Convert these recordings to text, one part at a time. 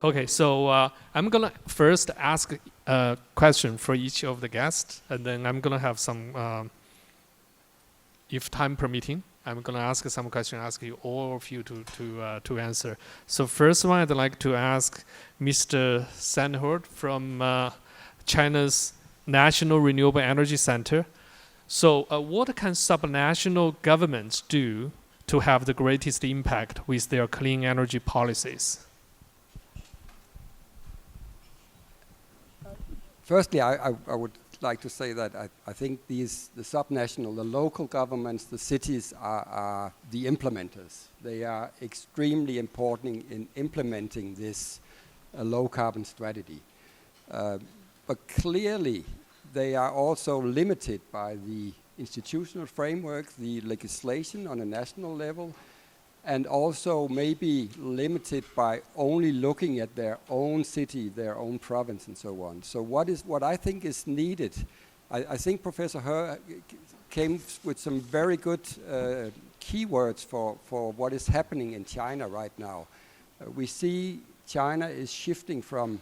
Okay, so I'm gonna first ask a question for each of the guests, and then I'm gonna have some, if time permitting, I'm gonna ask some questions, ask you all of you to answer. So first one, I'd like to ask Mr. Sandhord from China's National Renewable Energy Center. So what can subnational governments do to have the greatest impact with their clean energy policies? Firstly, I would like to say that I think the subnational, the local governments, the cities are the implementers. They are extremely important in implementing this low carbon strategy. But clearly, they are also limited by the institutional framework, the legislation on a national level, and also maybe limited by only looking at their own city, their own province, and so on. So what I think is needed, I think Professor He came with some very good keywords for what is happening in China right now. We see China is shifting from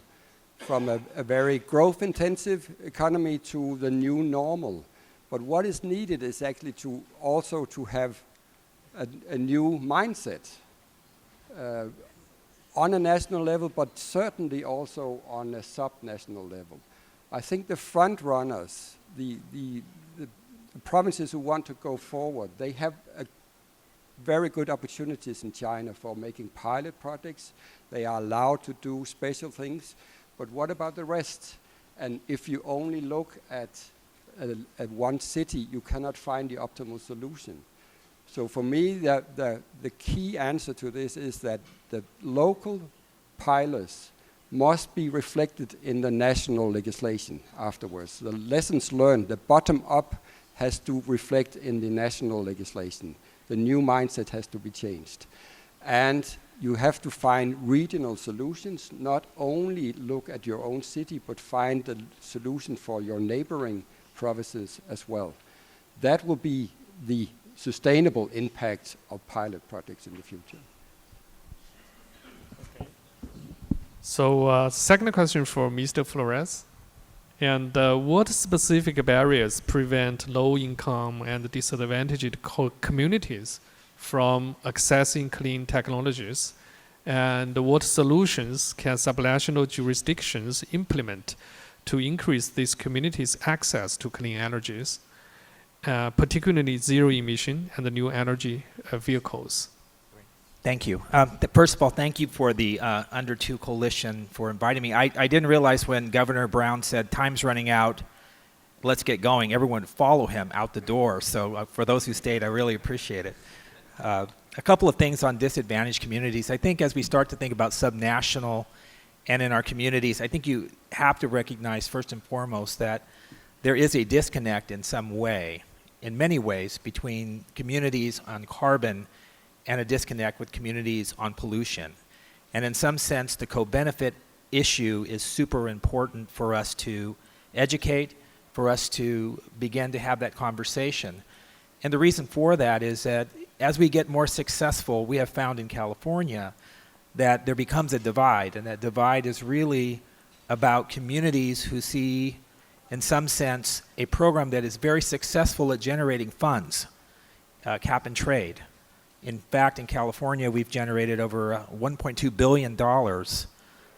a very growth-intensive economy to the new normal. But what is needed is actually to also to have a new mindset on a national level, but certainly also on a subnational level. I think the front runners, the provinces who want to go forward, they have very good opportunities in China for making pilot projects. They are allowed to do special things. But what about the rest? And if you only look at one city, you cannot find the optimal solution. So for me, the key answer to this is that the local pilots must be reflected in the national legislation afterwards. The lessons learned, the bottom up has to reflect in the national legislation. The new mindset has to be changed. And you have to find regional solutions, not only look at your own city, but find a solution for your neighboring provinces as well. That will be the sustainable impact of pilot projects in the future. Okay. So second question for Mr. Flores. And what specific barriers prevent low-income and disadvantaged communities from accessing clean technologies? And what solutions can subnational jurisdictions implement to increase these communities' access to clean energies, particularly zero emission and the new energy vehicles? Thank you. First of all, thank you for the Under2 coalition for inviting me. I didn't realize when Governor Brown said, time's running out, let's get going, everyone would follow him out the door. So for those who stayed, I really appreciate it. A couple of things on disadvantaged communities. I think as we start to think about subnational and in our communities, I think you have to recognize first and foremost that there is a disconnect in some way, in many ways, between communities on carbon and a disconnect with communities on pollution. And in some sense, the co-benefit issue is super important for us to educate, for us to begin to have that conversation. And the reason for that is that as we get more successful, we have found in California that there becomes a divide, and that divide is really about communities who see, in some sense, a program that is very successful at generating funds, cap and trade. In fact, in California, we've generated over $1.2 billion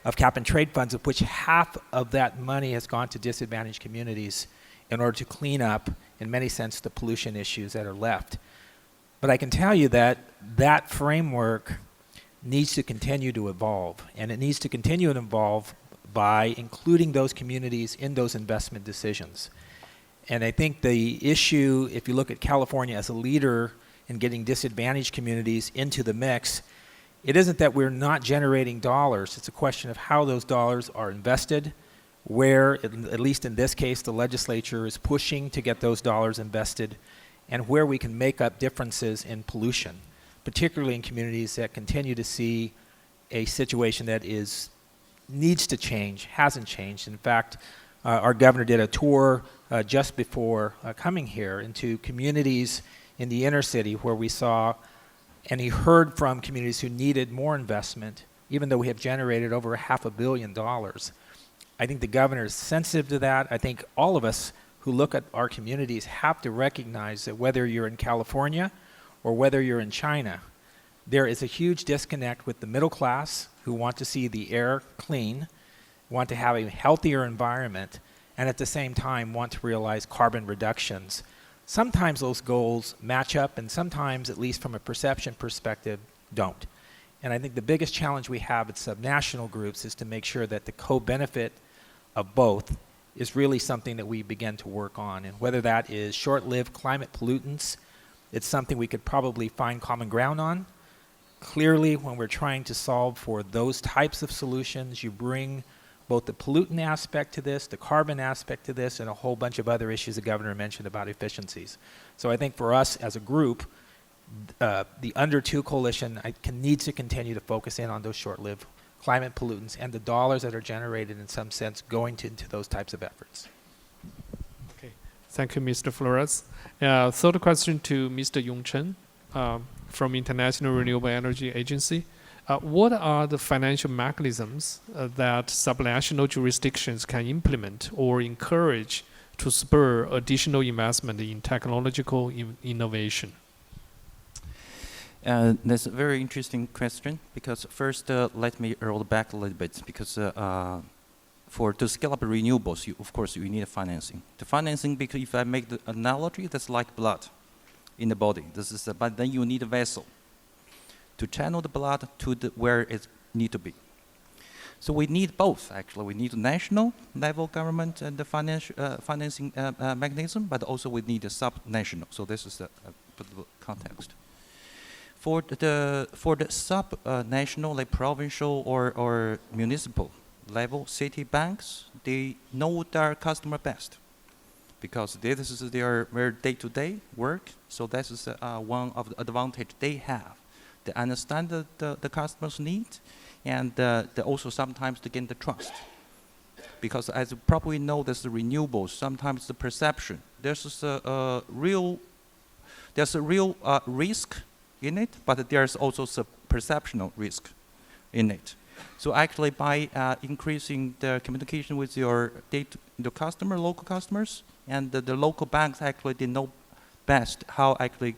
of cap and trade funds, of which half of that money has gone to disadvantaged communities in order to clean up, in many sense, the pollution issues that are left. But I can tell you that that framework needs to continue to evolve, and it needs to continue to evolve by including those communities in those investment decisions. And I think the issue, if you look at California as a leader in getting disadvantaged communities into the mix, it isn't that we're not generating dollars, it's a question of how those dollars are invested, where, at least in this case, the legislature is pushing to get those dollars invested, and where we can make up differences in pollution, particularly in communities that continue to see a situation that needs to change, hasn't changed. In fact, our governor did a tour just before coming here into communities in the inner city where we saw, and he heard from communities who needed more investment, even though we have generated over $500 million. I think the governor is sensitive to that. I think all of us who look at our communities have to recognize that whether you're in California or whether you're in China, there is a huge disconnect with the middle class who want to see the air clean, want to have a healthier environment, and at the same time want to realize carbon reductions. Sometimes those goals match up, and sometimes, at least from a perception perspective, don't. And I think the biggest challenge we have at subnational groups is to make sure that the co-benefit of both is really something that we begin to work on. And whether that is short-lived climate pollutants, it's something we could probably find common ground on. Clearly, when we're trying to solve for those types of solutions, you bring both the pollutant aspect to this, the carbon aspect to this, and a whole bunch of other issues the governor mentioned about efficiencies. So I think for us as a group, the Under2 coalition needs to continue to focus in on those short-lived climate pollutants and the dollars that are generated in some sense going into those types of efforts. Okay, thank you, Mr. Flores. Third question to Mr. Yong Chen from International Renewable Energy Agency. What are the financial mechanisms that subnational jurisdictions can implement or encourage to spur additional investment in technological innovation? That's a very interesting question, because first let me roll back a little bit, because to scale up renewables, of course you need financing. The financing, because if I make the analogy, that's like blood in the body. But then you need a vessel to channel the blood to where it needs to be. So we need both, actually. We need national level government and the financing mechanism, but also we need a subnational. So this is the context. For the sub-national, like provincial or municipal level, city banks, they know their customer best, because this is their very day-to-day work. So this is one of the advantage they have. They understand the customer's needs, and they also sometimes to gain the trust. Because as you probably know, there's the renewables. Sometimes the perception there's a real risk in it, but there's also a perceptional risk in it. So actually, by increasing the communication with your local customers, and the local banks actually they know best how actually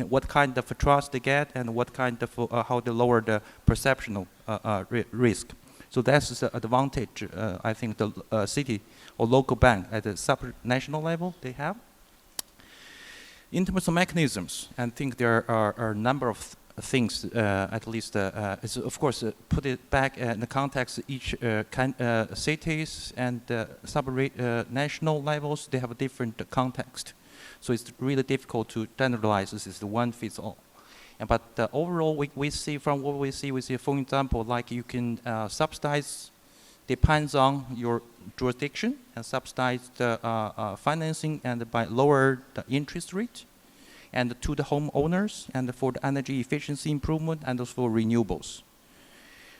what kind of trust they get and what kind of how they lower the perceptional risk. So that's the advantage I think the city or local bank at the sub-national level they have. In terms of mechanisms, I think there are a number of things, at least, it's of course, put it back in the context, each cities and sub-national levels, they have a different context. So it's really difficult to generalize, this is the one fits all. But overall, we see from what we see, for example, like you can subsidize, depends on your jurisdiction, and subsidize the financing and by lower the interest rate, and to the homeowners, and for the energy efficiency improvement, and also for renewables.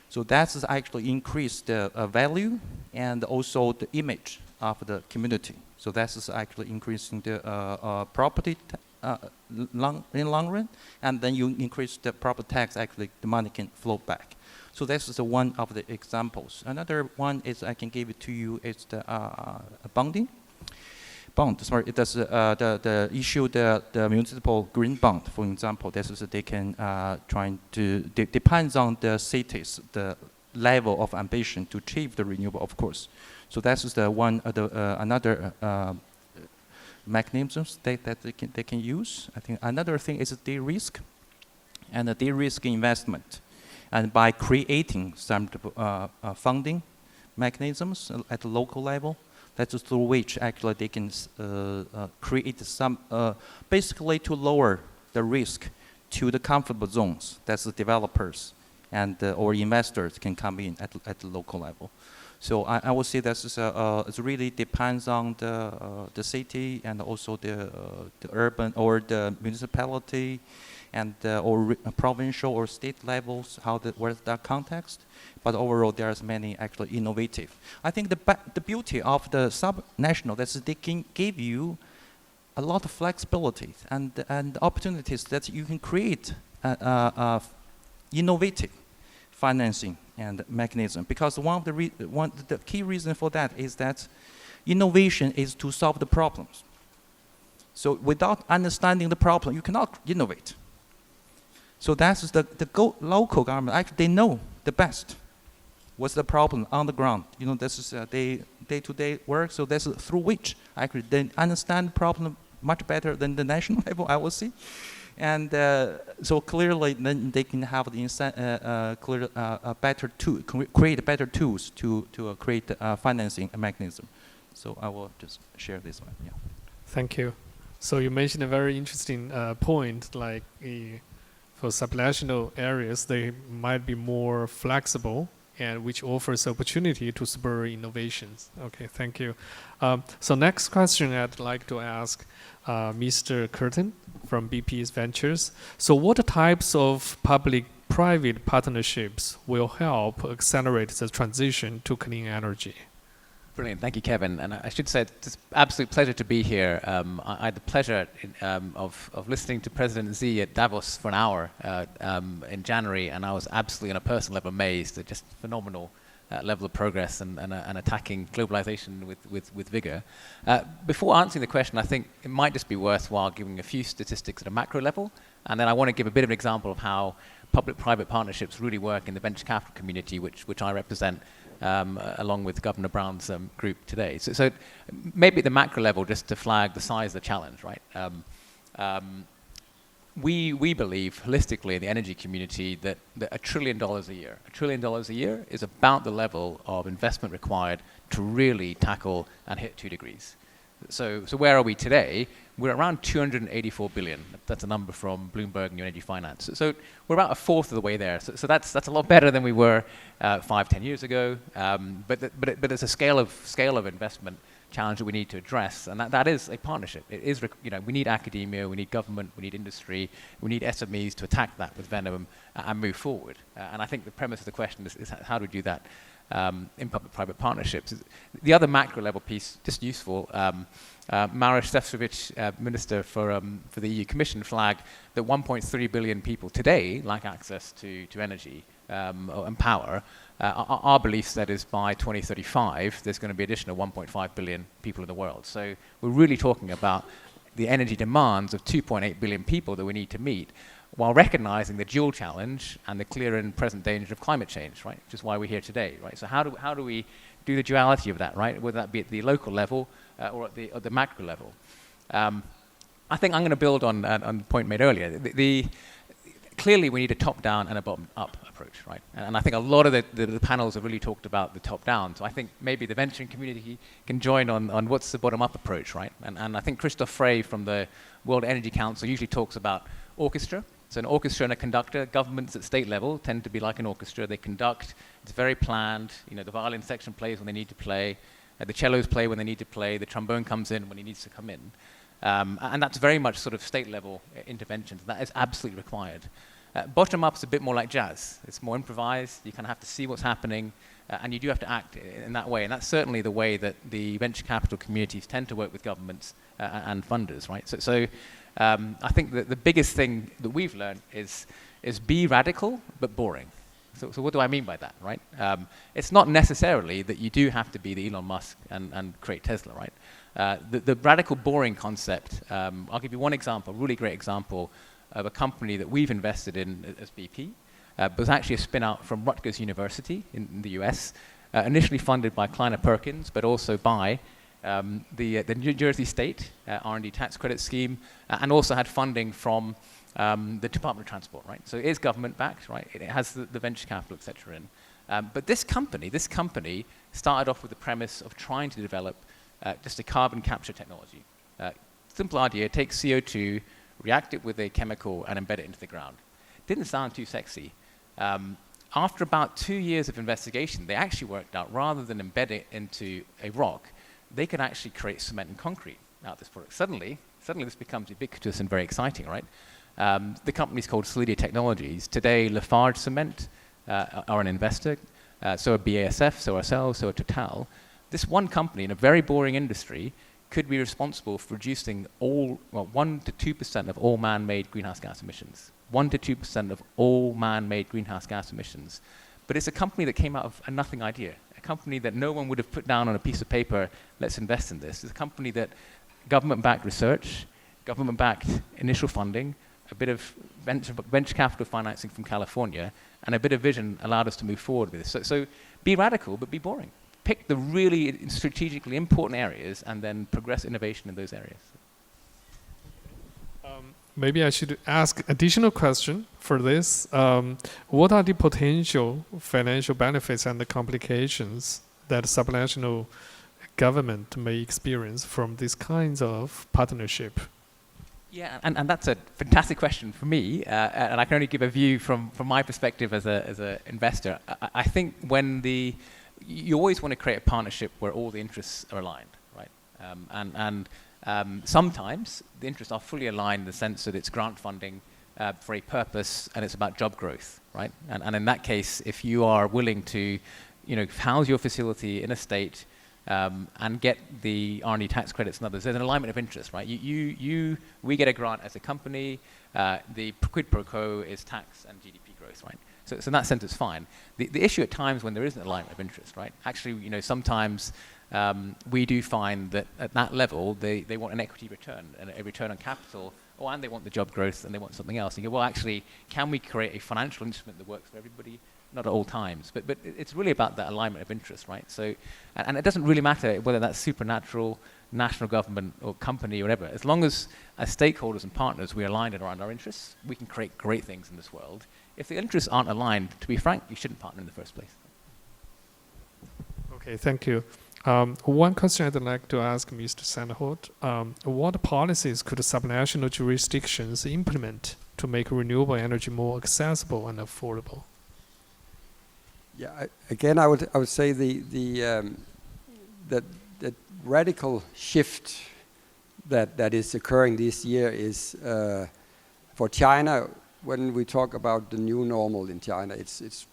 So that's actually increased the value and also the image of the community. So that's actually increasing the property in long run, and then you increase the property tax, actually the money can flow back. So this is one of the examples. Another one is I can give it to you is the bond. Sorry, it does the issue the municipal green bond, for example. This is they can depends on the cities the level of ambition to achieve the renewable, of course. So that is the one another mechanisms that they can use. I think another thing is de-risk and the de-risk investment, and by creating some funding mechanisms at the local level, that's through which actually they can create some basically to lower the risk to the comfortable zones. That's the developers and or investors can come in at the local level. So I would say that it really depends on the city and also the urban or the municipality and or provincial or state levels, where's that context. But overall, there's many actually innovative. I think the beauty of the sub-national that they can give you a lot of flexibility and opportunities that you can create innovative financing and mechanism. Because one of the key reason for that is that innovation is to solve the problems. So without understanding the problem, you cannot innovate. So that's the local government, actually they know the best what's the problem on the ground. You know, this is day-to-day work, so that's through which actually they understand the problem much better than the national level, I will say. And so clearly then they can have the create better tools to create financing mechanism. So I will just share this one. Yeah. Thank you. So you mentioned a very interesting point, like for subnational areas, they might be more flexible and which offers opportunity to spur innovations. Okay, thank you. So next question I'd like to ask Mr. Curtin from BP's Ventures. So what types of public-private partnerships will help accelerate the transition to clean energy? Brilliant, thank you, Kevin. And I should say it's an absolute pleasure to be here. I had the pleasure of listening to President Xi at Davos for an hour in January, and I was absolutely on a personal level amazed at just phenomenal level of progress and attacking globalization with vigor. Before answering the question, I think it might just be worthwhile giving a few statistics at a macro level, and then I want to give a bit of an example of how public-private partnerships really work in the venture capital community, which I represent along with Governor Brown's group today. So maybe at the macro level, just to flag the size of the challenge, right? We believe holistically in the energy community that $1 trillion a year is about the level of investment required to really tackle and hit 2 degrees. So where are we today? We're around 284 billion. That's a number from Bloomberg New Energy Finance. So we're about a fourth of the way there. So that's a lot better than we were 5-10 years ago. But it's a scale of investment challenge that we need to address, and that is a partnership. It is, we need academia, we need government, we need industry, we need SMEs to attack that with venom and move forward. And I think the premise of the question is how do we do that in public-private partnerships? The other macro level piece, just useful, Maroš Šefčovič, Minister for the EU Commission, flagged that 1.3 billion people today lack access to energy and power. Our belief set is by 2035, there's going to be additional 1.5 billion people in the world. So we're really talking about the energy demands of 2.8 billion people that we need to meet, while recognizing the dual challenge and the clear and present danger of climate change, right? Which is why we're here today, right? So how do we do the duality of that, right? Whether that be at the local level or at the macro level. I think I'm going to build on the point made earlier. Clearly, we need a top-down and a bottom-up approach, right? And I think a lot of the panels have really talked about the top-down. So I think maybe the venturing community can join on what's the bottom-up approach, right? And I think Christoph Frey from the World Energy Council usually talks about orchestra. So an orchestra and a conductor. Governments at state level tend to be like an orchestra. They conduct. It's very planned. The violin section plays when they need to play. The cellos play when they need to play. The trombone comes in when he needs to come in. And that's very much sort of state-level interventions. That is absolutely required. Bottom-up is a bit more like jazz. It's more improvised. You kind of have to see what's happening, and you do have to act in that way. And that's certainly the way that the venture capital communities tend to work with governments and funders, right? So I think that the biggest thing that we've learned is be radical but boring. So what do I mean by that, right? It's not necessarily that you do have to be the Elon Musk and create Tesla, right? The radical boring concept, I'll give you one example, a really great example of a company that we've invested in as BP, but was actually a spin-out from Rutgers University in the US, initially funded by Kleiner Perkins, but also by the New Jersey State R&D tax credit scheme, and also had funding from the Department of Transport, right? So it is government-backed, right? It has the venture capital, et cetera, in. But this company started off with the premise of trying to develop just a carbon capture technology. Simple idea, take CO2, react it with a chemical, and embed it into the ground. Didn't sound too sexy. After about 2 years of investigation, they actually worked out, rather than embed it into a rock, they could actually create cement and concrete out of this product. Suddenly this becomes ubiquitous and very exciting, right? The company's called Solidia Technologies. Today, Lafarge Cement are an investor, so are BASF, so ourselves, so are Total. This one company in a very boring industry could be responsible for reducing 1 to 2% of all man-made greenhouse gas emissions. 1 to 2% of all man-made greenhouse gas emissions but it's a company that came out of a nothing idea, a company that no one would have put down on a piece of paper, let's invest in this. It's a company that government-backed research, government-backed initial funding, a bit of venture capital financing from California, and a bit of vision allowed us to move forward with this. So be radical, but be boring. Pick the really strategically important areas and then progress innovation in those areas. Maybe I should ask additional question for this. What are the potential financial benefits and the complications that subnational government may experience from these kinds of partnership? Yeah, and that's a fantastic question for me, and I can only give a view from my perspective as an investor. I think you always want to create a partnership where all the interests are aligned, right? Sometimes the interests are fully aligned in the sense that it's grant funding for a purpose and it's about job growth, right? And in that case, if you are willing to, house your facility in a state and get the R&D tax credits and others, there's an alignment of interest, right? We get a grant as a company. The quid pro quo is tax and GDP growth, right? So in that sense, it's fine. The issue at times when there isn't alignment of interest, right? Actually, sometimes we do find that at that level, they want an equity return, and a return on capital, and they want the job growth, and they want something else. And you go, well, actually, can we create a financial instrument that works for everybody? Not at all times, but it's really about that alignment of interest, right? So, and it doesn't really matter whether that's supernatural, national government, or company, or whatever. As long as stakeholders and partners, we're aligned around our interests, we can create great things in this world. If the interests aren't aligned, to be frank, you shouldn't partner in the first place. Okay, thank you. One question I'd like to ask Mr. Sandholt. What policies could subnational jurisdictions implement to make renewable energy more accessible and affordable? Yeah, again, I would say the radical shift that is occurring this year is for China. When we talk about the new normal in China, it's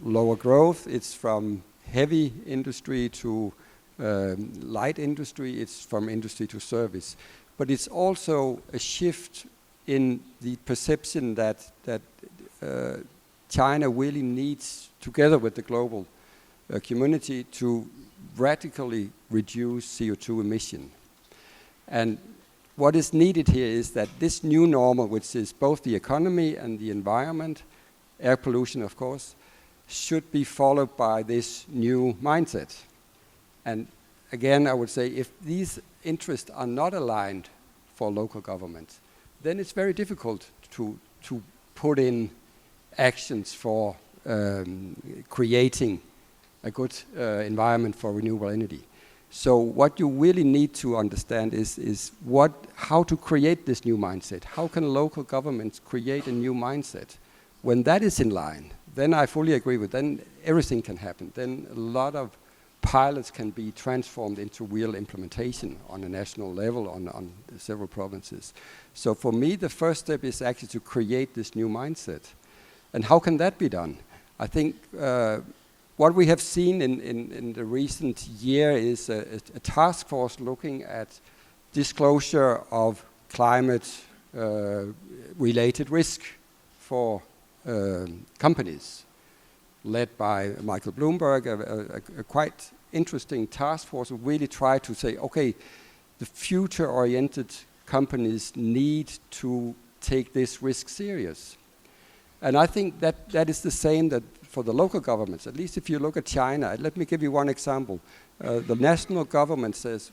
lower growth. It's from heavy industry to light industry. It's from industry to service. But it's also a shift in the perception that China really needs, together with the global community, to radically reduce CO2 emission. And what is needed here is that this new normal, which is both the economy and the environment, air pollution, of course, should be followed by this new mindset. And again, I would say if these interests are not aligned for local governments, then it's very difficult to put in actions for creating a good environment for renewable energy. So what you really need to understand is how to create this new mindset. How can local governments create a new mindset? When that is in line, then I fully agree with, then everything can happen. Then a lot of pilots can be transformed into real implementation on a national level on several provinces. So for me, the first step is actually to create this new mindset. And how can that be done? I think what we have seen in the recent year is a task force looking at disclosure of climate-related risk for companies, led by Michael Bloomberg, a quite interesting task force who really tried to say, okay, the future-oriented companies need to take this risk serious. And I think that is the same that for the local governments, at least if you look at China. Let me give you one example. The national government says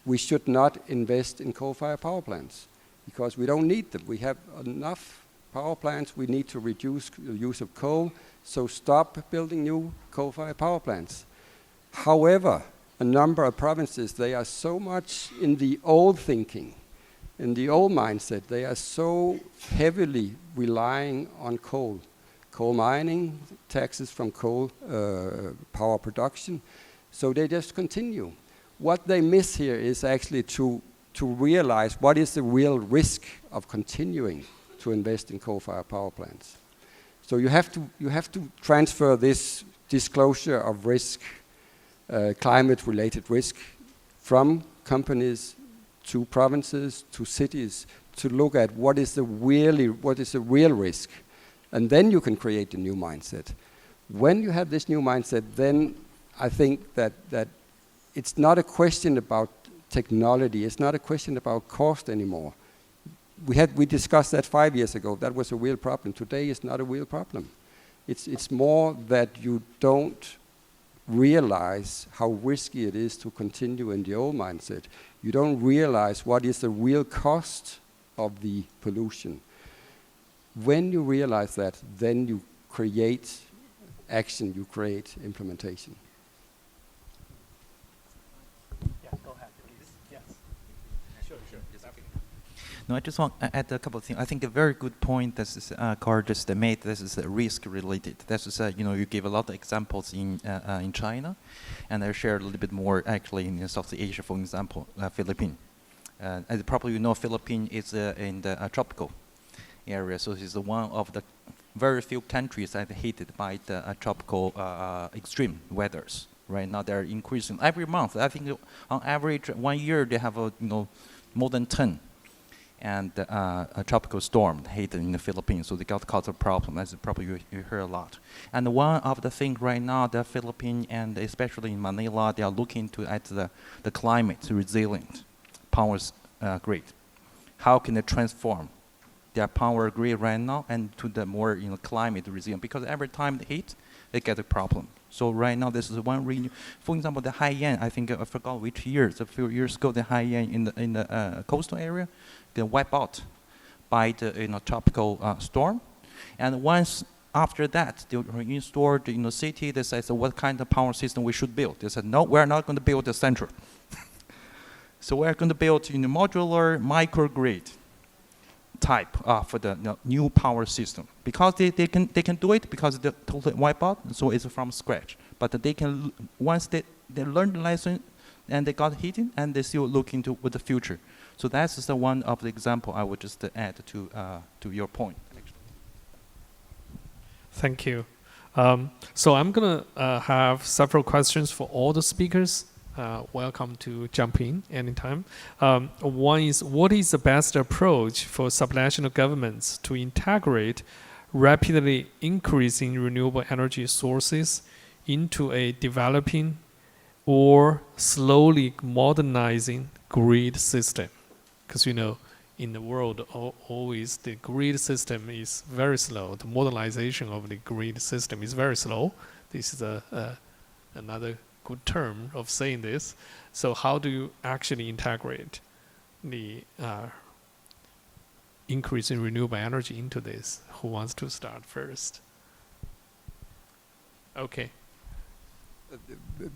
we should not invest in coal-fired power plants because we don't need them. We have enough power plants. We need to reduce the use of coal, so stop building new coal-fired power plants. However, a number of provinces, they are so much in the old thinking, in the old mindset. They are so heavily relying on coal mining, taxes from coal power production. So they just continue. What they miss here is actually to realize what is the real risk of continuing to invest in coal-fired power plants. So you have to transfer this disclosure of risk, climate-related risk, from companies to provinces to cities to look at what is the real risk, and then you can create a new mindset. When you have this new mindset, then I think that it's not a question about technology. It's not a question about cost anymore. We discussed that 5 years ago. That was a real problem. Today it's not a real problem. It's more that you don't realize how risky it is to continue in the old mindset. You don't realize what is the real cost of the pollution. When you realize that, then you create action, you create implementation. Yeah, go ahead, please. Yes. Sure. No, I just want to add a couple of things. I think a very good point that is, Carl just made. This is risk related. This is you give a lot of examples in China, and I share a little bit more actually in Southeast Asia, for example, Philippines. As probably you know, Philippines is in the tropical area, so it's one of the very few countries that are hit by the tropical extreme weathers. Right now, they're increasing every month. I think on average, 1 year they have more than 10. And a tropical storm hit in the Philippines, so they got cause of problem. That's probably you hear a lot. And one of the things right now, the Philippines and especially in Manila, they are looking at the climate resilient power grid. How can they transform their power grid right now and to the more climate resilient? Because every time they hit, they get a problem. So right now, this is one reason. For example, the Haiyan, I think I forgot which years. A few years ago, the Haiyan in the coastal area, they wiped out by the tropical storm. And once after that, they reinstored in the city. They said, so what kind of power system we should build? They said, no, we're not going to build a central. So we're going to build in a modular microgrid type for the new power system, because they can do it because they totally wipe out, so it's from scratch. But they can, once they learn the lesson and they got heating, and they still look into with the future. So that's just one of the example I would just add to your point. Actually. Thank you. So I'm gonna have several questions for all the speakers. Welcome to jump in anytime. One is, what is the best approach for subnational governments to integrate rapidly increasing renewable energy sources into a developing or slowly modernizing grid system? Because in the world, always the grid system is very slow. The modernization of the grid system is very slow. This is another good term of saying this. So how do you actually integrate the increase in renewable energy into this? Who wants to start first? Okay.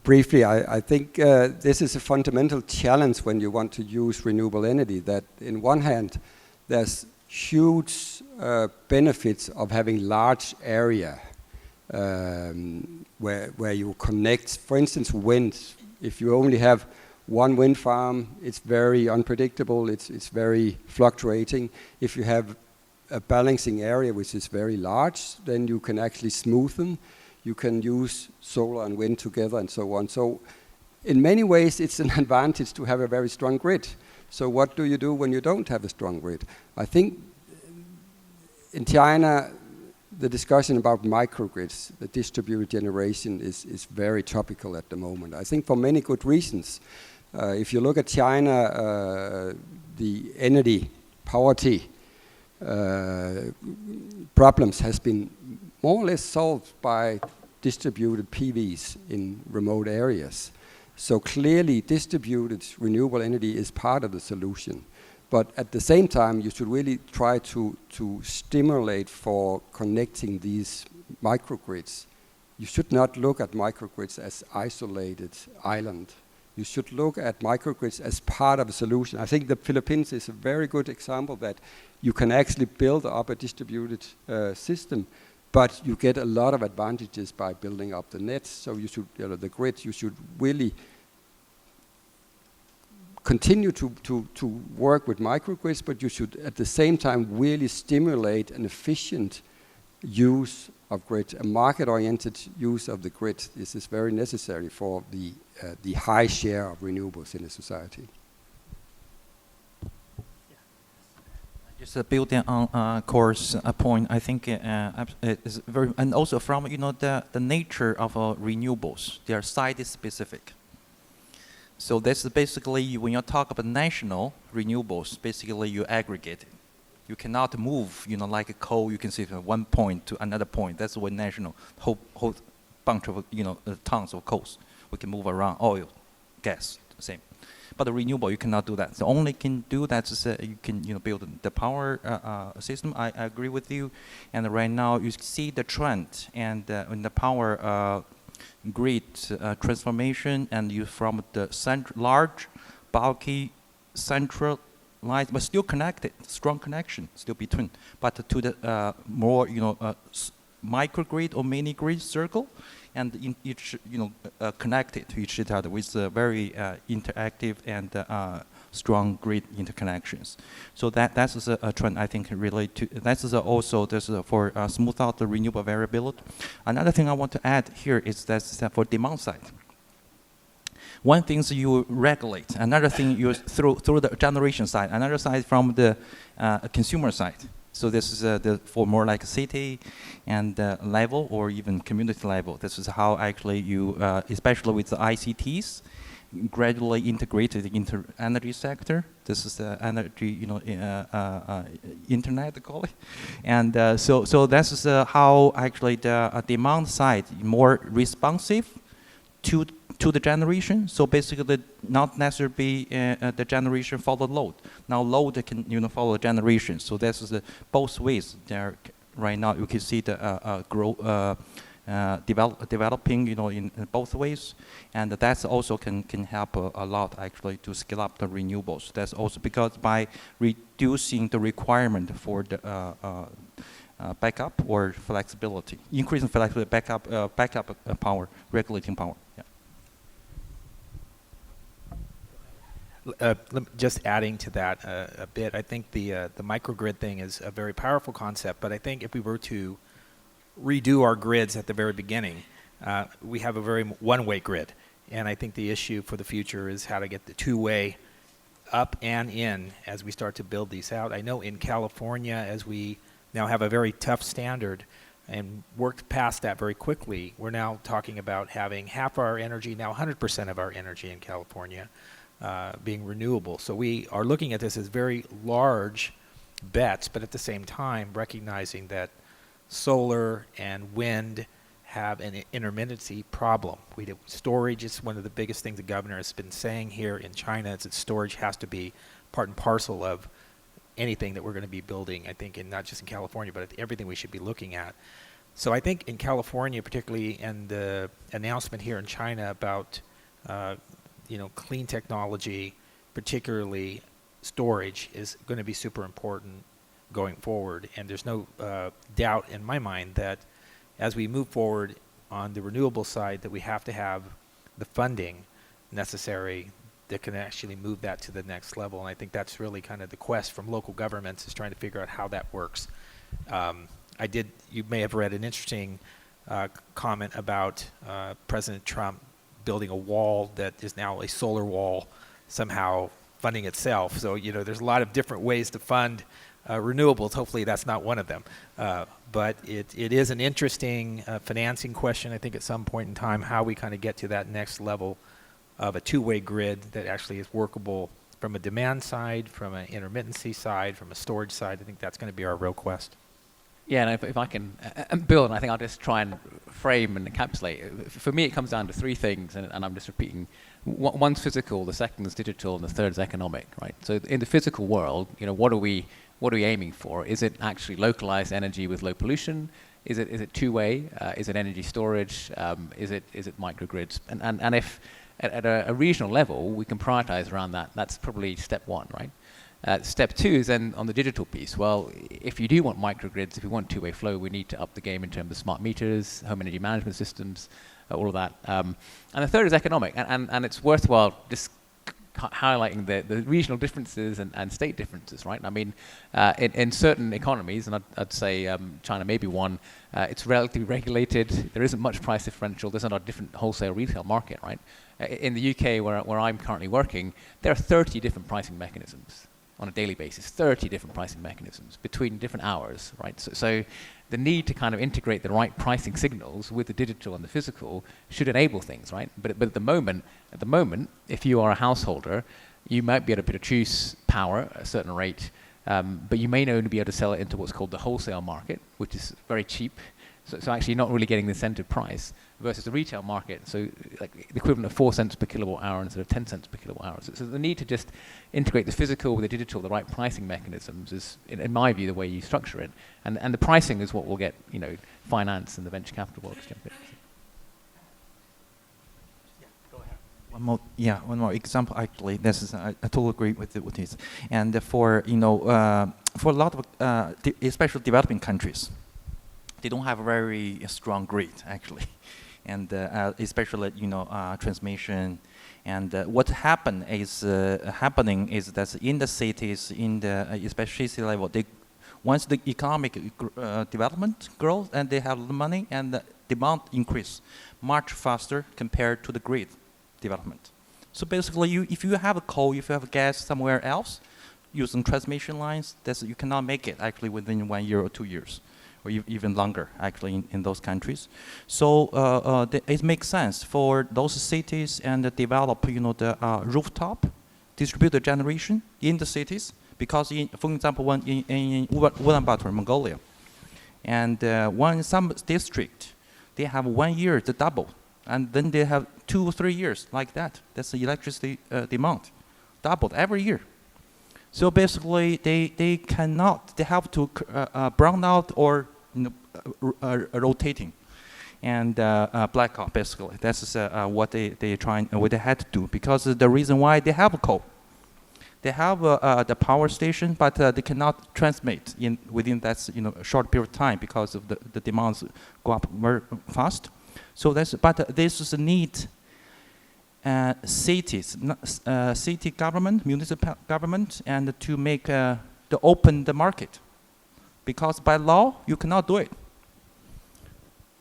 Briefly, I think this is a fundamental challenge when you want to use renewable energy, that in one hand, there's huge benefits of having large area where you connect, for instance, wind. If you only have one wind farm, it's very unpredictable, it's very fluctuating. If you have a balancing area which is very large, then you can actually smoothen. You can use solar and wind together and so on. So in many ways, it's an advantage to have a very strong grid. So what do you do when you don't have a strong grid? I think in China, the discussion about microgrids, the distributed generation, is very topical at the moment. I think for many good reasons. If you look at China, the energy poverty problems has been more or less solved by distributed PVs in remote areas. So clearly distributed renewable energy is part of the solution. But at the same time, you should really try to stimulate for connecting these microgrids. You should not look at microgrids as isolated island. You should look at microgrids as part of a solution. I think the Philippines is a very good example that you can actually build up a distributed system, but you get a lot of advantages by building up the nets. So you should, the grid, you should really continue to work with microgrids, but you should at the same time really stimulate an efficient use of grid. A market-oriented use of the grid is very necessary for the high share of renewables in a society. Just building on course point, I think is very, and also from the nature of renewables, they are site specific. So that's basically when you talk about national renewables, basically you aggregate it. You cannot move, like a coal. You can see from one point to another point. That's what national whole bunch of tons of coals we can move around. Oil, gas, same. But the renewable, you cannot do that. The only can do that is you can build the power system. I agree with you. And right now you see the trend and in the power grid transformation, and you from the large, bulky, centralized, but still connected, strong connection still between, but to the more microgrid or mini grid circle, and in each connected to each other with very interactive and strong grid interconnections. So that's a trend I think relate to. That's also for smooth out the renewable variability. Another thing I want to add here is that for demand side. One thing is you regulate. Another thing you through the generation side. Another side from the consumer side. So this is for more like city and level or even community level. This is how actually you, especially with the ICTs, gradually integrated into energy sector. This is the energy, internet, call it. And so this is how actually the demand side more responsive to the generation. So basically not necessarily be the generation follow load. Now load can follow generation. So this is both ways there. Right now you can see the developing in both ways, and that's also can help a lot actually to scale up the renewables. That's also because by reducing the requirement for the backup or flexibility, increasing flexibility, backup power, regulating power. Yeah. Just adding to that a bit, I think the microgrid thing is a very powerful concept, but I think if we were to redo our grids at the very beginning, we have a very one-way grid, and I think the issue for the future is how to get the two-way up and in as we start to build these out. I know in California, as we now have a very tough standard and worked past that very quickly, we're now talking about having half our energy, now 100% of our energy in California, being renewable. So we are looking at this as very large bets, but at the same time recognizing that solar and wind have an intermittency problem. Storage is one of the biggest things the governor has been saying here in China, is that storage has to be part and parcel of anything that we're going to be building, I think, and not just in California, but everything we should be looking at. So I think in California particularly, and the announcement here in China about clean technology, particularly storage, is going to be super important going forward. And there's no doubt in my mind that as we move forward on the renewable side, that we have to have the funding necessary that can actually move that to the next level. And I think that's really kind of the quest from local governments, is trying to figure out how that works. You may have read an interesting comment about President Trump building a wall that is now a solar wall, somehow funding itself. So, there's a lot of different ways to fund renewables. Hopefully that's not one of them. But it is an interesting financing question, I think, at some point in time, how we kind of get to that next level of a two-way grid that actually is workable from a demand side, from an intermittency side, from a storage side. I think that's going to be our real quest. Yeah, and if I can build, and I think I'll just try and frame and encapsulate. For me, it comes down to three things, and I'm just repeating. One's physical, the second is digital, and the third is economic, right? So in the physical world, what are we aiming for? Is it actually localized energy with low pollution? Is it two-way? Is it energy storage? Is it microgrids? And if at a regional level we can prioritize around that, that's probably step one, right? Step two is then on the digital piece. Well, if you do want microgrids, if you want two-way flow, we need to up the game in terms of smart meters, home energy management systems, all of that. And the third is economic, and it's worthwhile just highlighting the regional differences and state differences, right? I mean, in certain economies, and I'd say China may be one, it's relatively regulated. There isn't much price differential. There's not a different wholesale retail market, right? In the UK, where I'm currently working, there are 30 different pricing mechanisms. on a daily basis, 30 different pricing mechanisms between different hours, right? So the need to kind of integrate the right pricing signals with the digital and the physical should enable things, right? But at the moment, if you are a householder, you might be able to produce power at a certain rate, but you may only be able to sell it into what's called the wholesale market, which is very cheap. So actually you're not really getting the incentive price versus the retail market. So like the equivalent of 4 cents per kilowatt hour instead of 10 cents per kilowatt hour. So the need to just integrate the physical with the digital, the right pricing mechanisms is, in my view, the way you structure it. And the pricing is what will get, finance and the venture capital world to jump in. One more example. Actually, this is I totally agree with this. And for a lot of especially developing countries, they don't have a very strong grid actually, and especially transmission. And what happening is that in the cities, in the especially city level, once the economic development grows and they have the money and the demand increase much faster compared to the grid development. So basically, if you have a coal, if you have gas somewhere else, using transmission lines, you cannot make it actually within 1 year or 2 years, or even longer actually in those countries. So it makes sense for those cities and develop the rooftop distributed generation in the cities, because for example, one in Ulaanbaatar, Mongolia, and some district, they have 1 year to double. And then they have 2 or 3 years like that. That's the electricity demand, doubled every year. So basically, they have to brown out or rotating, and blackout. Basically, that's what they had to do, because the reason why they have coal, they have the power station, but they cannot transmit within that short period of time because of the demands go up very fast. So this is a need. Cities, city government, municipal government, and to make open the market, because by law you cannot do it.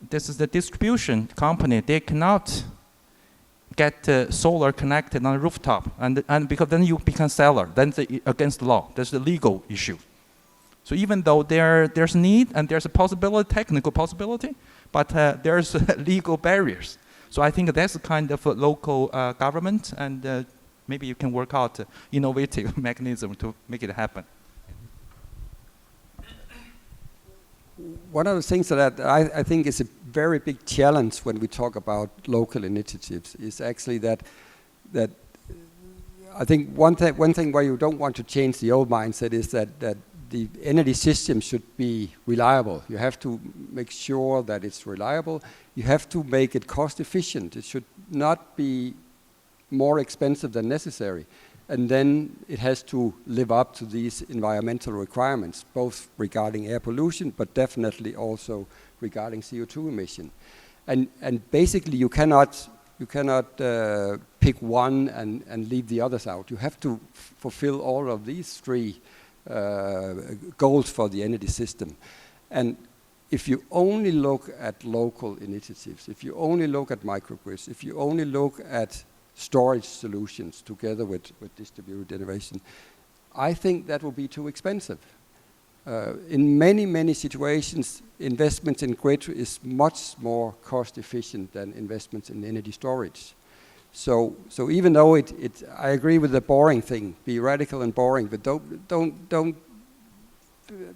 This is the distribution company. They cannot get solar connected on a rooftop, and because then you become seller. Then it's against the law. That's the legal issue. So even though there's need and there's a possibility, technical possibility, but there's legal barriers. So I think that's a kind of a local government, and maybe you can work out innovative mechanism to make it happen. One of the things that I think is a very big challenge when we talk about local initiatives is actually that I think one thing where you don't want to change the old mindset is that the energy system should be reliable. You have to make sure that it's reliable. You have to make it cost efficient. It should not be more expensive than necessary. And then it has to live up to these environmental requirements, both regarding air pollution, but definitely also regarding CO2 emission. And basically you cannot pick one and leave the others out. You have to fulfill all of these three goals for the energy system. And if you only look at local initiatives, if you only look at microgrids, if you only look at storage solutions together with distributed generation, I think that will be too expensive. In many situations, investments in grid is much more cost efficient than investments in energy storage. So even though I agree with the boring thing, be radical and boring, but don't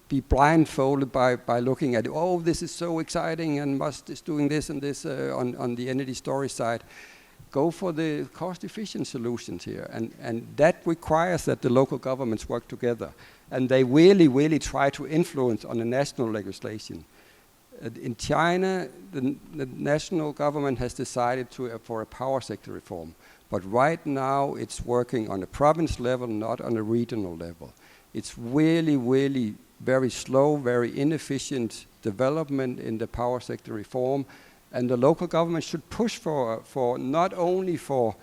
be blindfolded by looking at, oh, this is so exciting and Musk is doing this and this on the energy storage side. Go for the cost-efficient solutions here, and that requires that the local governments work together, and they really try to influence on the national legislation. In China, the national government has decided for a power sector reform, but right now it's working on a province level, not on a regional level. It's really very slow, very inefficient development in the power sector reform. And the local government should push for not only for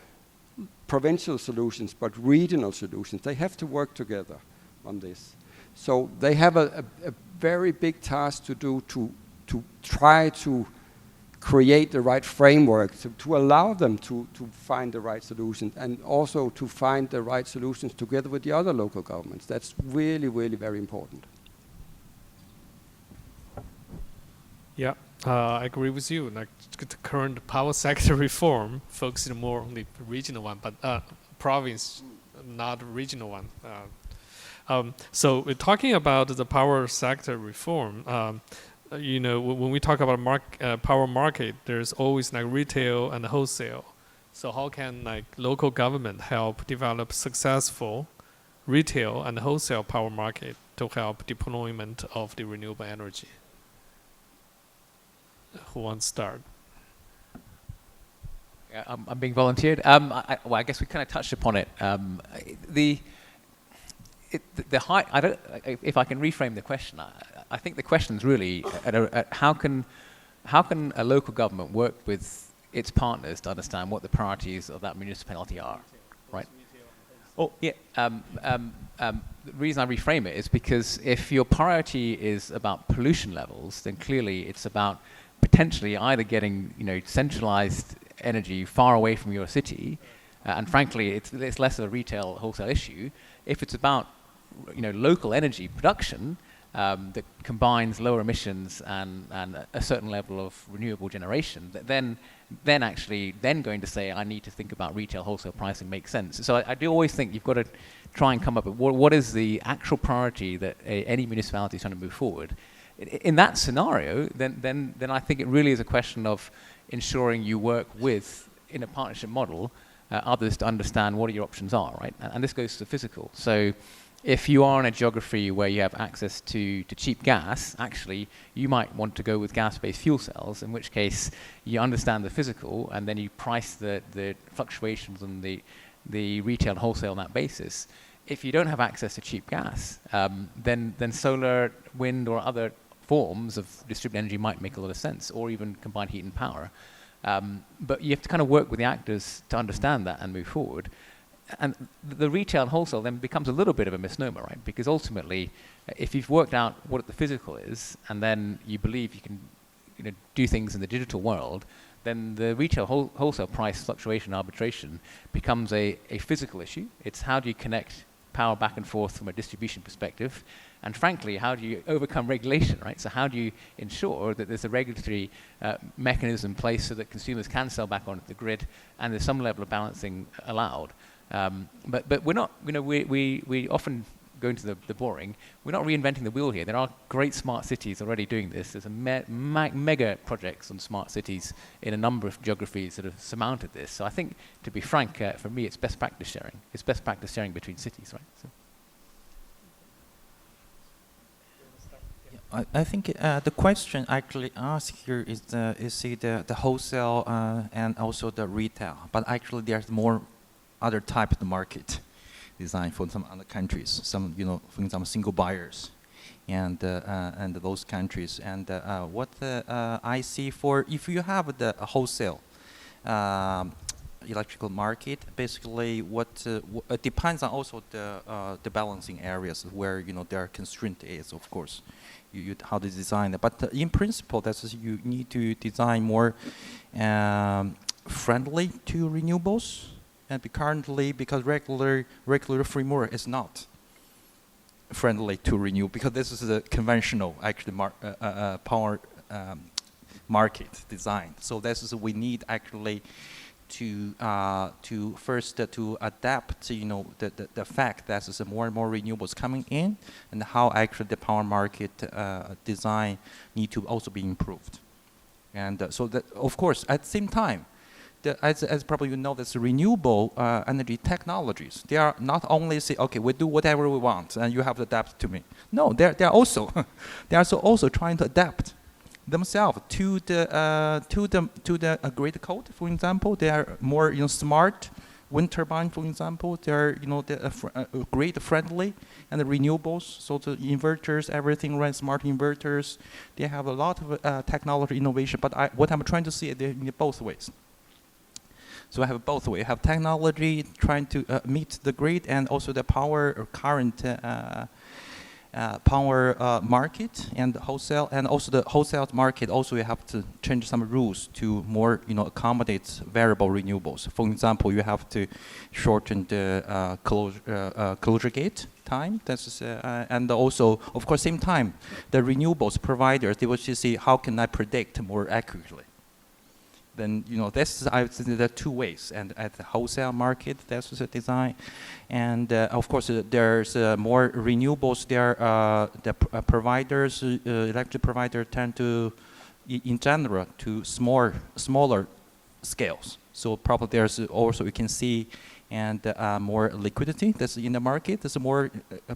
provincial solutions, but regional solutions. They have to work together on this. So they have a very big task to do to try to create the right framework to allow them to find the right solutions, and also to find the right solutions together with the other local governments. That's really, really very important. Yeah, I agree with you. Like the current power sector reform focuses more on the regional one, but province, not regional one. So we're talking about the power sector reform. You know, when we talk about power market, there's always like retail and wholesale. So how can like local government help develop successful retail and wholesale power market to help deployment of the renewable energy? Who wants to start? Yeah, I'm being volunteered. Well, I guess we kind of touched upon it. The high. I don't. If I can reframe the question, I think the question is really at how can a local government work with its partners to understand what the priorities of that municipality are, right? Oh, yeah. The reason I reframe it is because if your priority is about pollution levels, then clearly it's about potentially either getting centralized energy far away from your city, and frankly, it's less of a retail wholesale issue. If it's about local energy production that combines lower emissions and a certain level of renewable generation, then going to say I need to think about retail wholesale pricing makes sense. So I do always think you've got to try and come up with what is the actual priority that any municipality is trying to move forward. In that scenario, then I think it really is a question of ensuring you work with, in a partnership model, others to understand what your options are, right? And this goes to physical. So if you are in a geography where you have access to cheap gas, actually you might want to go with gas-based fuel cells, in which case you understand the physical and then you price the fluctuations on the retail and wholesale on that basis. If you don't have access to cheap gas, then solar, wind or other forms of distributed energy might make a lot of sense, or even combined heat and power. But you have to kind of work with the actors to understand that and move forward. And the retail and wholesale then becomes a little bit of a misnomer, right? Because ultimately, if you've worked out what the physical is, and then you believe you can do things in the digital world, then the retail wholesale price fluctuation arbitration becomes a physical issue. It's how do you connect power back and forth from a distribution perspective, and frankly, how do you overcome regulation, right? So how do you ensure that there's a regulatory mechanism in place so that consumers can sell back onto the grid, and there's some level of balancing allowed? But we're not, we often go into the boring. We're not reinventing the wheel here. There are great smart cities already doing this. There's a mega projects on smart cities in a number of geographies that have surmounted this. So I think, to be frank, for me, it's best practice sharing. It's best practice sharing between cities, right? So. I think the question actually asked here is the wholesale and also the retail. But actually, there's more other type of market design for some other countries. Some, for example, single buyers, and those countries. And what I see for if you have the wholesale electrical market, basically it depends on also the balancing areas where there are constraint is, of course. You how to design it, but in principle, that's you need to design more friendly to renewables. And currently, because regular framework is not friendly to renew, because this is a conventional actually power market design. So this is we need actually to first to adapt the fact that there's more and more renewables coming in, and how actually the power market design need to also be improved. And so that, of course, at the same time, as probably you know, this renewable energy technologies, they are not only say, okay, we do whatever we want and you have to adapt to me. No, they're also also trying to adapt themselves to the grid code. For example, they are more smart wind turbine. For example, they're grid friendly, and the renewables. So the inverters, everything runs smart inverters. They have a lot of technology innovation. But what I'm trying to see is in both ways. So I have both ways. I have technology trying to meet the grid, and also the power or current power market and wholesale, and also the wholesale market. Also, you have to change some rules to more, accommodate variable renewables. For example, you have to shorten the closure gate time. That's and also, of course, same time, the renewables providers, they will just see how can I predict more accurately. Then this is, I would say, there are two ways. And at the wholesale market, that's the design. And of course, there's more renewables there. The providers, electric providers, tend to, in general, to smaller scales. So probably there's also, you can see, and more liquidity that's in the market. There's more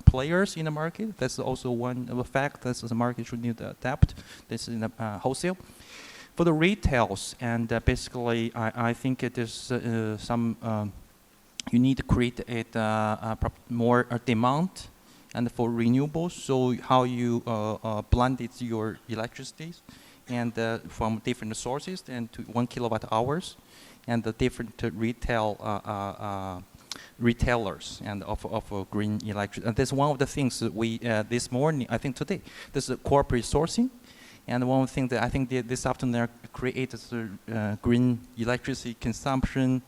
players in the market. That's also one of the fact that the market should need to adapt. This is in the wholesale. For the retails, and basically, I think it is some, you need to create more demand and for renewables. So how you blend it your electricity and from different sources and to 1 kilowatt hours, and the different retailers and of green electricity. And that's one of the things that we this morning, I think today, this is corporate sourcing. And one thing that I think this afternoon created a green electricity consumption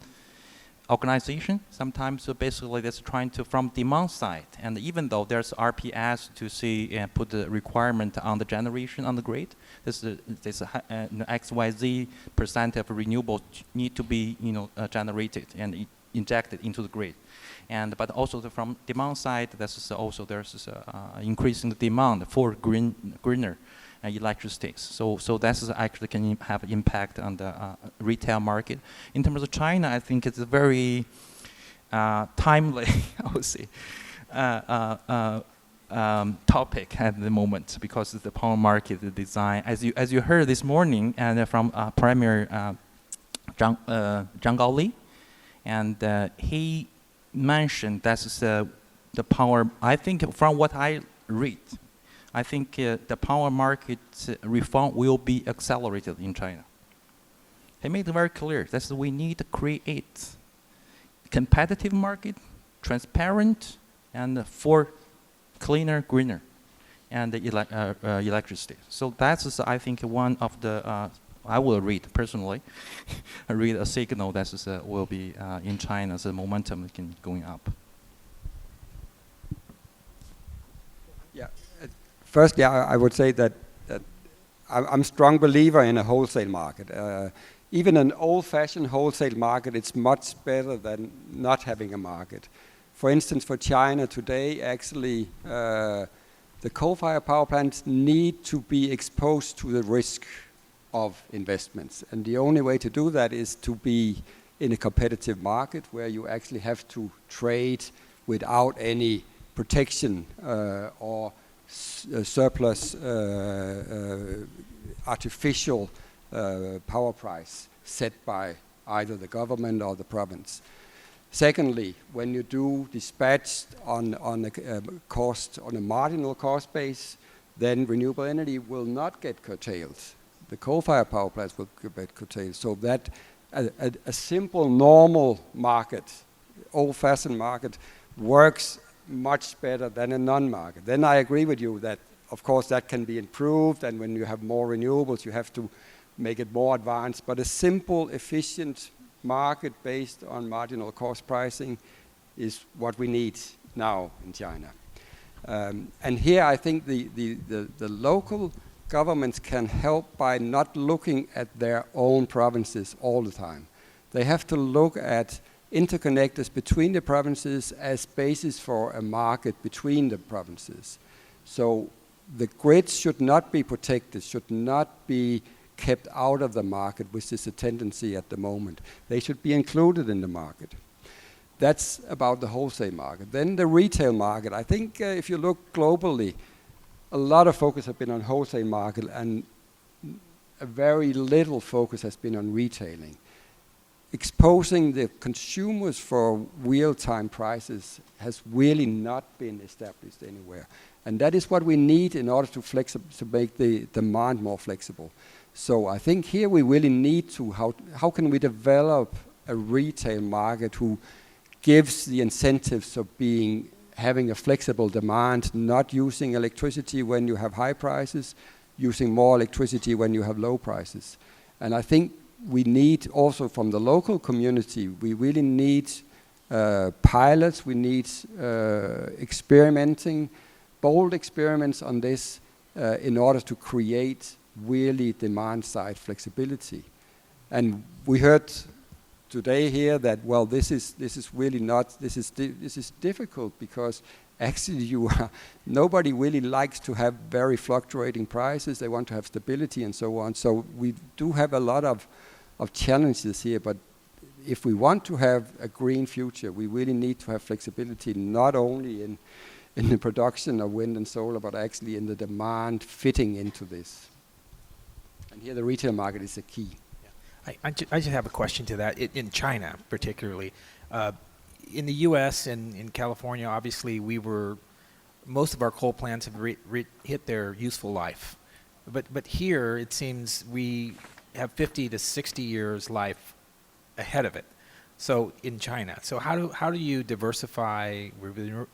organization. Sometimes, so basically, that's trying to from demand side. And even though there's RPS to see put the requirement on the generation on the grid, this XYZ % of renewables need to be generated and injected into the grid. But also from demand side, there's also increasing the demand for greener electricity. So that's actually can have impact on the retail market. In terms of China, I think it's a very timely, I would say, topic at the moment, because of the power market design. As you heard this morning, and from Premier Zhang Gaoli, and he mentioned that's the power. I think from what I read, I think the power market reform will be accelerated in China. He made it very clear that we need to create competitive market, transparent, and for cleaner, greener, and electricity. So that's, I think, one of the, I will read personally, read a signal that will be in China, the momentum going up. Yeah. Firstly, I would say that I'm a strong believer in a wholesale market. Even an old-fashioned wholesale market, it's much better than not having a market. For instance, for China today, actually, the coal-fired power plants need to be exposed to the risk of investments. And the only way to do that is to be in a competitive market where you actually have to trade without any protection or surplus artificial power price set by either the government or the province. Secondly, when you do dispatch on a cost, on a marginal cost base, then renewable energy will not get curtailed. The coal-fired power plants will get curtailed. So that a simple, normal market, old-fashioned market, works much better than a non-market. Then I agree with you that, of course, that can be improved, and when you have more renewables, you have to make it more advanced. But a simple, efficient market based on marginal cost pricing is what we need now in China. And here I think the local governments can help by not looking at their own provinces all the time. They have to look at interconnectors between the provinces as basis for a market between the provinces. So the grids should not be protected, should not be kept out of the market, which is a tendency at the moment. They should be included in the market. That's about the wholesale market. Then the retail market. I think if you look globally, a lot of focus has been on wholesale market and a very little focus has been on retailing. Exposing the consumers for real-time prices has really not been established anywhere. And that is what we need in order to make the demand more flexible. So I think here we really need to, how can we develop a retail market who gives the incentives of being having a flexible demand, not using electricity when you have high prices, using more electricity when you have low prices. And I think we need also from the local community, we really need pilots, we need experimenting, bold experiments on this in order to create really demand-side flexibility. And we heard today here that, well, this is really not, this is difficult because actually nobody really likes to have very fluctuating prices. They want to have stability and so on. So we do have a lot of challenges here, but if we want to have a green future, we really need to have flexibility, not only in the production of wind and solar, but actually in the demand fitting into this. And here the retail market is the key. I just have a question to that. In China, particularly, in the U.S. and in California, obviously, most of our coal plants have hit their useful life. But here, it seems we have 50 to 60 years life ahead of it. So in China, so how do you diversify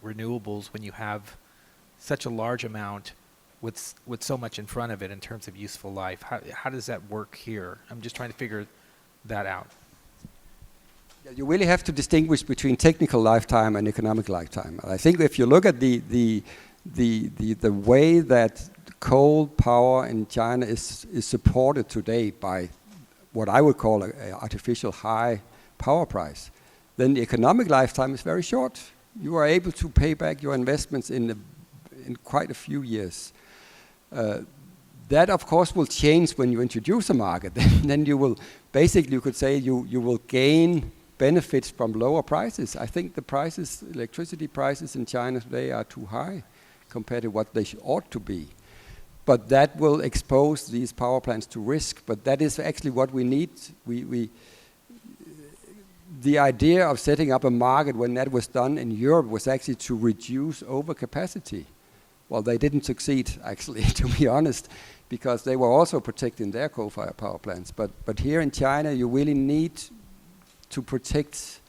renewables when you have such a large amount with so much in front of it in terms of useful life? How does that work here? I'm just trying to figure that out. Yeah, you really have to distinguish between technical lifetime and economic lifetime. I think if you look at the way that coal power in China is supported today by what I would call an artificial high power price, then the economic lifetime is very short. You are able to pay back your investments in quite a few years. That of course will change when you introduce a market. Then you will basically, you could say, you will gain benefits from lower prices. I think the prices, electricity prices in China today are too high compared to what they ought to be. But that will expose these power plants to risk. But that is actually what we need. The idea of setting up a market when that was done in Europe was actually to reduce overcapacity. Well, they didn't succeed, actually, to be honest, because they were also protecting their coal-fired power plants. But here in China, you really need to protect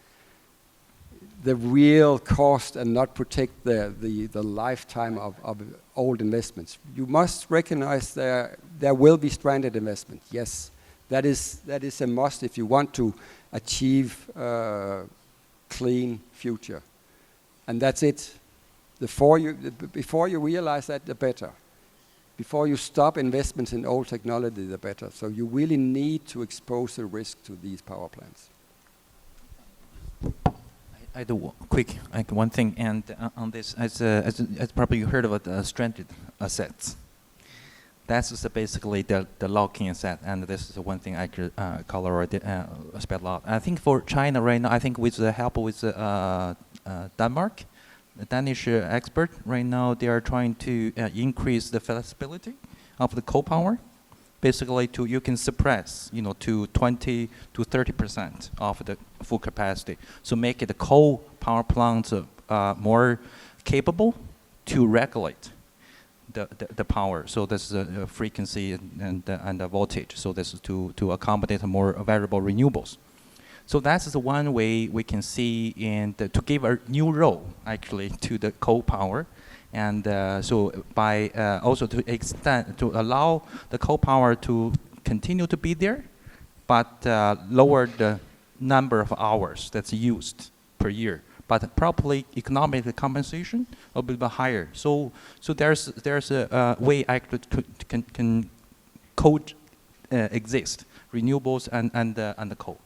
the real cost and not protect the lifetime of old investments. You must recognize there will be stranded investment. Yes, that is a must if you want to achieve a clean future. And that's it. Before you realize that, the better. Before you stop investments in old technology, the better. So you really need to expose the risk to these power plants. I do one thing, and on this, as probably you heard about stranded assets. That's basically the lock-in asset, and this is one thing I could color spell a lot. I think for China right now, I think with the help with Denmark, the Danish expert right now, they are trying to increase the flexibility of the coal power. Basically, you can suppress, to 20 to 30% of the full capacity. So make it the coal power plants more capable to regulate the power. So this is a frequency and the voltage. So this is to accommodate more variable renewables. So that's the one way we can see to give a new role actually to the coal power. And so by also to allow the coal power to continue to be there, but lower the number of hours that's used per year. But probably economic compensation will be higher. So there's a way actually can coexist renewables and the coal.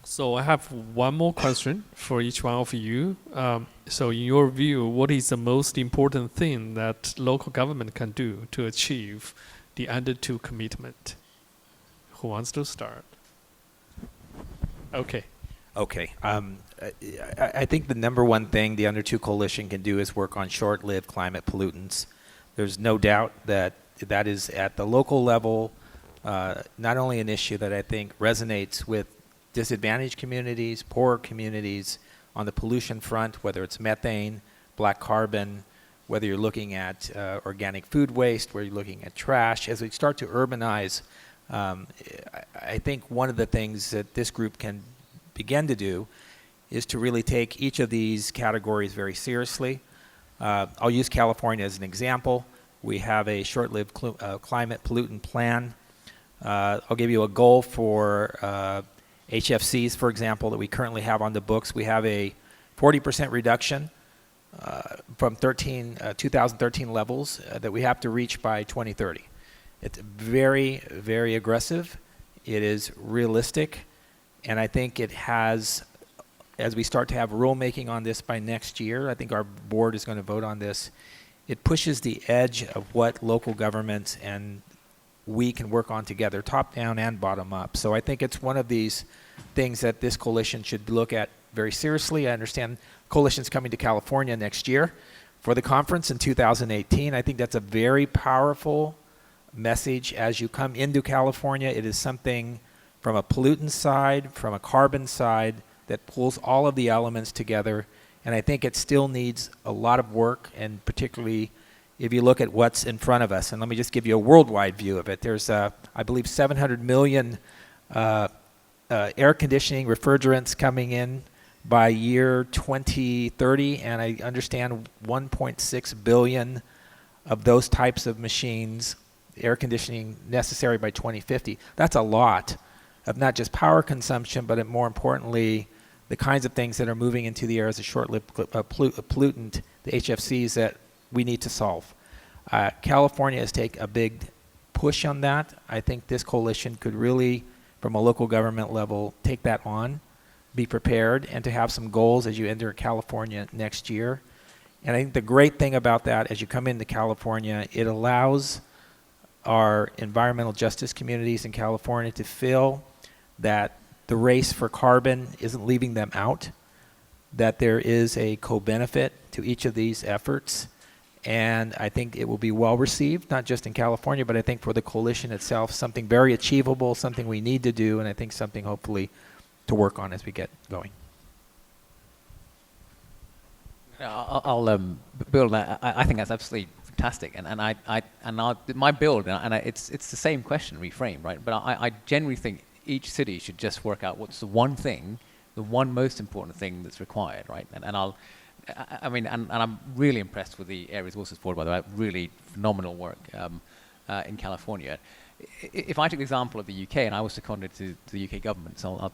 So I have one more question for each one of you. So in your view, what is the most important thing that local government can do to achieve the Under2 commitment? Who wants to start? Okay. Okay. I think the number one thing the Under2 coalition can do is work on short-lived climate pollutants. There's no doubt that is at the local level not only an issue that I think resonates with disadvantaged communities, poorer communities on the pollution front, whether it's methane, black carbon, whether you're looking at organic food waste, whether you're looking at trash. As we start to urbanize I think one of the things that this group can begin to do is to really take each of these categories very seriously. I'll use California as an example. We have a short-lived climate pollutant plan. I'll give you a goal for HFCs, for example, that we currently have on the books. We have a 40% reduction from 2013 levels that we have to reach by 2030. It's very, very aggressive. It is realistic, and I think it has, as we start to have rulemaking on this by next year, I think our board is going to vote on this, it pushes the edge of what local governments and we can work on together, top down and bottom up. So I think it's one of these things that this coalition should look at very seriously. I understand coalition's coming to California next year for the conference in 2018. I think that's a very powerful message as you come into California. It is something from a pollutant side, from a carbon side, that pulls all of the elements together. And I think it still needs a lot of work, and particularly if you look at what's in front of us. And let me just give you a worldwide view of it. There's, I believe, 700 million air conditioning refrigerants coming in by year 2030, and I understand 1.6 billion of those types of machines, air conditioning, necessary by 2050. That's a lot of not just power consumption, but more importantly, the kinds of things that are moving into the air as a short-lived pollutant, the HFCs, that we need to solve. California has taken a big push on that. I think this coalition could really, from a local government level, take that on, be prepared, and to have some goals as you enter California next year. And I think the great thing about that, as you come into California, it allows our environmental justice communities in California to feel that the race for carbon isn't leaving them out, that there is a co-benefit to each of these efforts. And I think it will be well received, not just in California, but I think for the coalition itself, something very achievable, something we need to do, and I think something hopefully to work on as we get going. I'll build that. I think that's absolutely fantastic, and my build, and it's the same question reframed, right? But I generally think each city should just work out what's the one thing, the one most important thing that's required, right? And I'm really impressed with the Air Resources Board, by the way. Really phenomenal work in California. If I took the example of the UK, and I was seconded to the UK government, so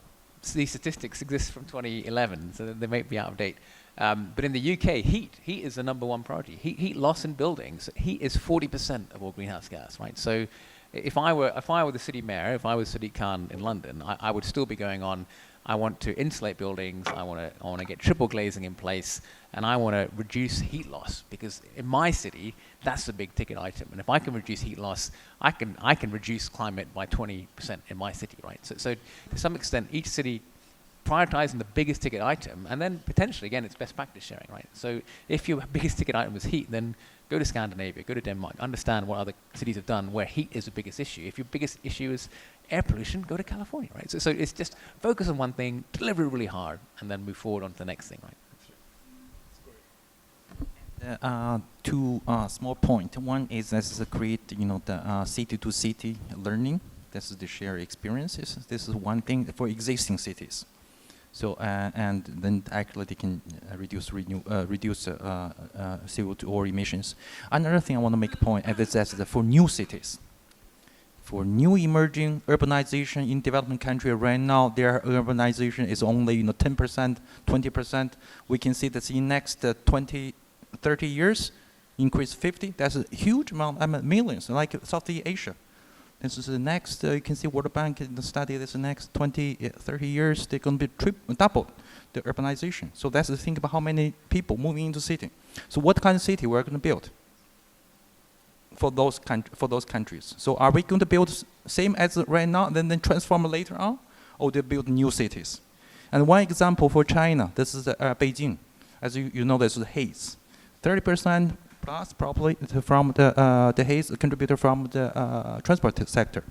these statistics exist from 2011, so they may be out of date. But in the UK, heat is the number one priority. Heat loss in buildings, heat is 40% of all greenhouse gas, right? So if I were the city mayor, if I was Sadiq Khan in London, I would still be going on, I want to insulate buildings, I want to get triple glazing in place, and I want to reduce heat loss, because in my city, that's the big ticket item. And if I can reduce heat loss, I can reduce climate by 20% in my city, right? So to some extent, each city prioritizing the biggest ticket item, and then potentially, again, it's best practice sharing, right? So if your biggest ticket item is heat, then go to Scandinavia, go to Denmark, understand what other cities have done where heat is the biggest issue. If your biggest issue is air pollution, go to California, right? So it's just focus on one thing, deliver it really hard, and then move forward on to the next thing, right? Two small points. One is this is create, the city-to-city learning. This is the shared experiences. This is one thing for existing cities. So and then actually they can reduce CO2 emissions. Another thing I want to make a point is that for new cities, for new emerging urbanization in developing country right now, their urbanization is only 10%, 20%. We can see that in next 20, 30 years, increase 50. That's a huge amount, millions, like Southeast Asia. This is the next, you can see World Bank in the study, this next 20, 30 years, they're going to be double the urbanization. So that's the thing about how many people moving into city. So what kind of city we're going to build for those countries? So are we going to build same as right now, then transform later on, or they build new cities? And one example for China, this is Beijing. As you know, this is haze. 30% plus probably from the haze contributor from the transport sector.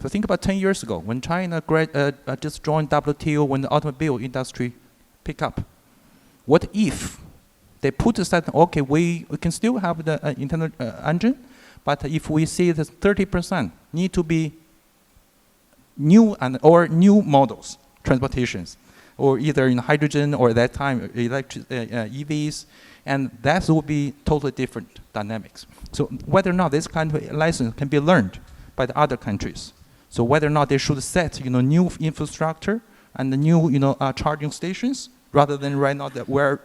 So think about 10 years ago when China just joined WTO, when the automobile industry pick up. What if they put aside, okay, we can still have the internal engine, but if we see that 30% need to be new models, transportations, or either in hydrogen or at that time electric EVs, and that will be totally different dynamics. So whether or not this kind of license can be learned by the other countries, so whether or not they should set new infrastructure and the new charging stations rather than right now that we're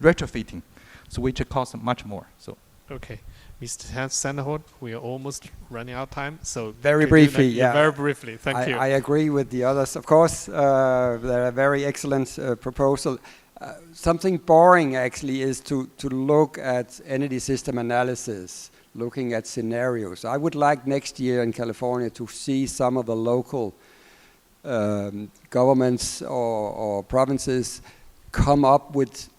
retrofitting, so which costs much more. So Okay. Mr. Sanderholt, we are almost running out of time, so Very could you briefly, like- yeah. Very briefly, thank you. I agree with the others. Of course, they're a very excellent proposal. Something boring actually is to look at energy system analysis, looking at scenarios. I would like next year in California to see some of the local governments or provinces come up with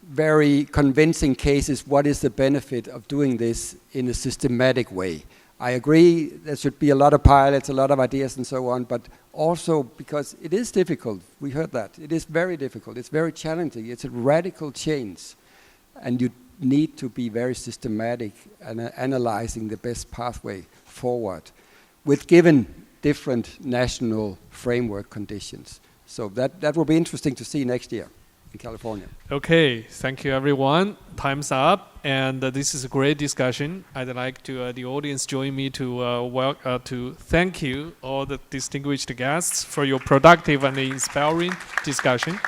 very convincing cases. What is the benefit of doing this in a systematic way? I agree there should be a lot of pilots, a lot of ideas and so on, but also because it is difficult. We heard that. It is very difficult. It's very challenging. It's a radical change. And you need to be very systematic and analyzing the best pathway forward with given different national framework conditions. So that will be interesting to see next year in California. Okay, thank you everyone. Time's up, and this is a great discussion. I'd like to the audience join me to thank you all the distinguished guests for your productive and inspiring discussion.